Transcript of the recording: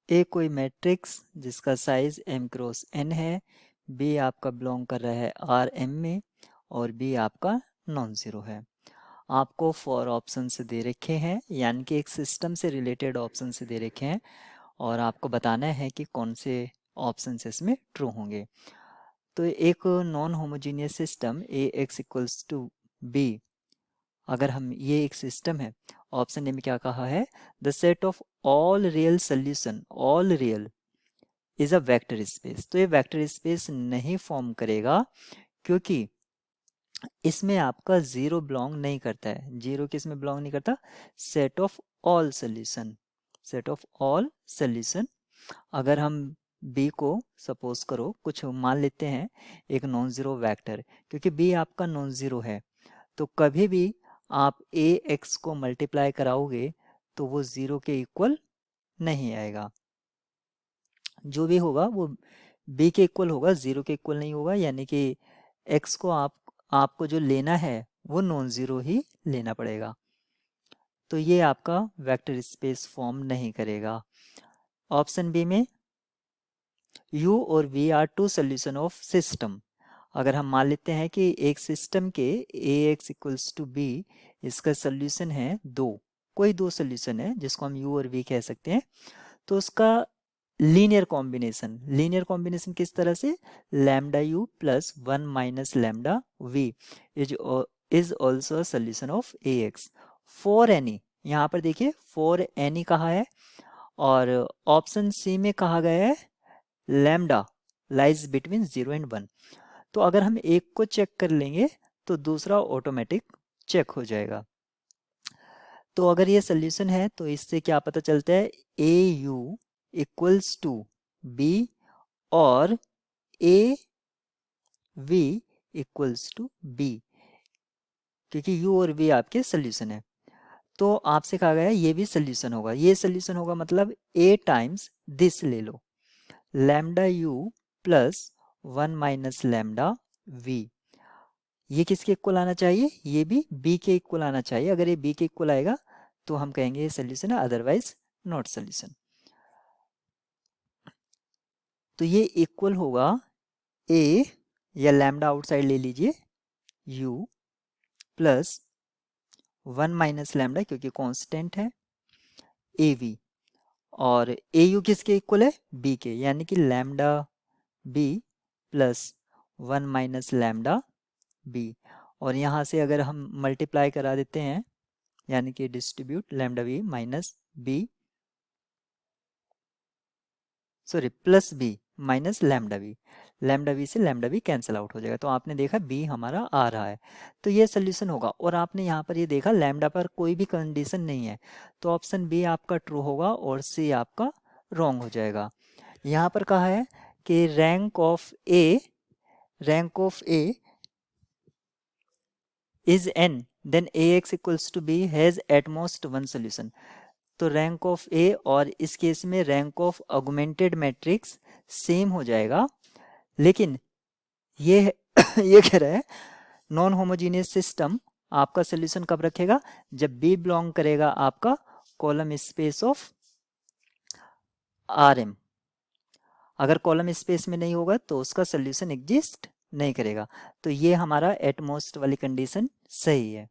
ए कोई मैट्रिक्स जिसका size m cross n है, बी आपका बिलोंग कर रहा है आर एम में, और बी आपका नॉन ज़ीरो है। आपको 4 ऑप्शंस दे रखे हैं, यानी कि एक सिस्टम से रिलेटेड ऑप्शंस दे रखे हैं, और आपको बताना है कि कौन से ऑप्शंस इसमें ट्रू होंगे। तो एक non homogeneous system A X equals to B, अगर हम ये एक सिस्टम है, ऑप्शन ए में क्या कहा है, the set of all real solution, all real is a vector space. तो ये वेक्टर स्पेस नहीं फॉर्म करेगा, क्योंकि इसमें आपका जीरो बिलोंग नहीं करता है। जीरो किस में बिलोंग नहीं करता, set of all solution, set of all solution. अगर हम बी को सपोज करो कुछ मान लेते हैं एक नॉन जीरो वेक्टर, क्योंकि बी आपका नॉन जीरो है, तो कभी भी आप ए एक्स को मल्टीप्लाई कराओगे तो वो जीरो के इक्वल नहीं आएगा। जो भी होगा वो बी के इक्वल होगा, जीरो के इक्वल नहीं होगा। यानी कि एक्स को आपको जो लेना है वो नॉन जीरो ही लेना पड़ेगा। तो ये आपका वेक्टर स्पेस फॉर्म नहीं करेगा। ऑप्शन बी में u और v are two solution of system. अगर हम मान लेते हैं कि एक सिस्टम के A X equals to B, इसका सोल्यूशन है दो, कोई दो सोल्यूशन है जिसको हम u और v कह सकते हैं, तो उसका लीनियर कॉम्बिनेशन किस तरह से, lambda u plus one minus lambda v is also solution of A x for any. यहाँ पर देखिए फॉर एनी कहा है, और ऑप्शन सी में कहा गया है लैम्डा लाइज बिटवीन 0 एंड 1। तो अगर हम एक को चेक कर लेंगे तो दूसरा ऑटोमेटिक चेक हो जाएगा। तो अगर ये सोल्यूशन है तो इससे क्या पता चलता है, A u equals to b और A v equals to b, क्योंकि u और v आपके सोल्यूशन है। तो आपसे कहा गया है ये भी सोल्यूशन होगा, ये सोल्यूशन होगा मतलब a टाइम्स दिस ले लो, lambda u plus one minus lambda v। ये किसके इक्वल आना चाहिए, ये भी b के इक्वल आना चाहिए। अगर ये b के इक्वल आएगा तो हम कहेंगे ये सोल्यूशन है, अदरवाइज नॉट सोल्यूशन। तो ये इक्वल होगा a, या लैम्डा आउटसाइड ले लीजिए, u plus one minus lambda क्योंकि कांस्टेंट है ए वी, और ए यू किसके इक्वल है, बी के, यानी कि lambda b plus one minus lambda b. और यहाँ से अगर हम मल्टीप्लाई करा देते हैं, यानी कि distribute lambda b minus b, sorry plus b minus lambda b से लैम्डा बी कैंसिल आउट हो जाएगा। तो आपने देखा बी हमारा आ रहा है, तो ये सोल्यूशन होगा। और आपने यहाँ पर ये देखा लैम्डा पर कोई भी कंडीशन नहीं है, तो ऑप्शन बी आपका ट्रू होगा और सी आपका रॉन्ग हो जाएगा। यहाँ पर कहा है कि rank of A is n, then ax equals to b has at most one solution. तो रैंक ऑफ ए और इस केस में rank of augmented matrix same हो जाएगा, लेकिन ये ये कह रहा है नॉन होमोजीनियस सिस्टम आपका सोल्यूशन कब रखेगा, जब बी बिलोंग करेगा आपका column space of R M. अगर कॉलम स्पेस में नहीं होगा तो उसका सोल्यूशन एग्जिस्ट नहीं करेगा। तो ये हमारा एटमोस्ट वाली कंडीशन सही है।